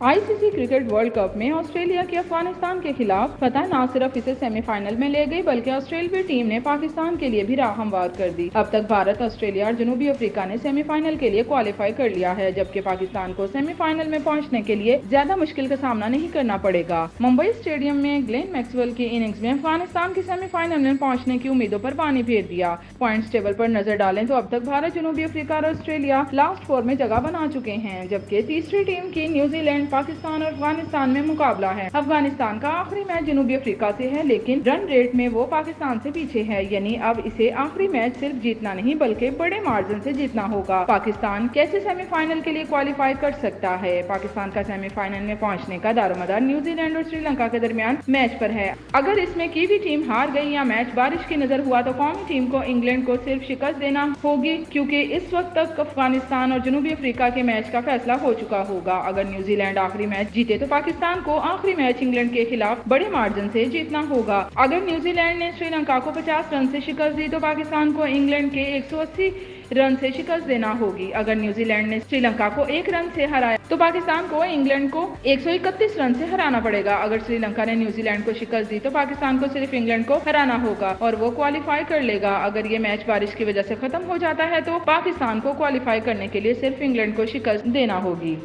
ICC cricket world cup में Australia की अफगानिस्तान के खिलाफ फतह न सिर्फ इसे सेमीफाइनल में ले गई बल्कि ऑस्ट्रेलियाई टीम ने पाकिस्तान के लिए भी राह हमवार कर दी। अब तक भारत, ऑस्ट्रेलिया और जनूबी अफ्रीका ने सेमीफाइनल के लिए क्वालिफाई कर लिया है, जबकि पाकिस्तान को सेमीफाइनल में पहुंचने के लिए ज्यादा मुश्किल का सामना नहीं करना पड़ेगा। मुंबई स्टेडियम में ग्लेन मैक्सवेल की इनिंग्स में अफगानिस्तान की सेमीफाइनल में पहुंचने की उम्मीदों पर पानी फेर दिया। पॉइंट्स टेबल पर नजर डालें तो अब तक भारत, जनूबी अफ्रीका और ऑस्ट्रेलिया लास्ट फोर में जगह बना चुके हैं, जबकि तीसरी टीम की न्यूजीलैंड, पाकिस्तान और अफगानिस्तान में मुकाबला है। अफगानिस्तान का आखिरी मैच जनूबी अफ्रीका से है, लेकिन रन रेट में वो पाकिस्तान से पीछे है, यानी अब इसे आखिरी मैच सिर्फ जीतना नहीं बल्कि बड़े मार्जिन से जीतना होगा। पाकिस्तान कैसे सेमीफाइनल के लिए क्वालिफाई कर सकता है? पाकिस्तान का सेमीफाइनल में पहुंचने का दारोमदार न्यूजीलैंड और श्रीलंका के दरमियान मैच पर है। अगर इसमें कीवी टीम हार गई या मैच बारिश की नजर हुआ तो कौमी टीम को इंग्लैंड को सिर्फ शिकस्त देना होगी, क्योंकि इस वक्त तक अफगानिस्तान और जनूबी अफ्रीका के मैच का फैसला हो चुका होगा। अगर न्यूजीलैंड आखिरी मैच जीते तो पाकिस्तान को आखिरी मैच इंग्लैंड के खिलाफ बड़े मार्जिन से जीतना होगा। अगर न्यूजीलैंड ने श्रीलंका को 50 रन से शिकस्त दी तो पाकिस्तान को इंग्लैंड के 180 रन से शिकस्त देना होगी। अगर न्यूजीलैंड ने श्रीलंका को 1 रन से हराया तो पाकिस्तान को इंग्लैंड को 131 रन से हराना पड़ेगा। अगर श्रीलंका ने न्यूजीलैंड को शिकस्त दी तो पाकिस्तान को सिर्फ इंग्लैंड को हराना होगा और वो क्वालिफाई कर लेगा। अगर ये मैच बारिश की वजह से खत्म हो जाता है तो पाकिस्तान को क्वालिफाई करने के लिए सिर्फ इंग्लैंड को शिकस्त देना होगी।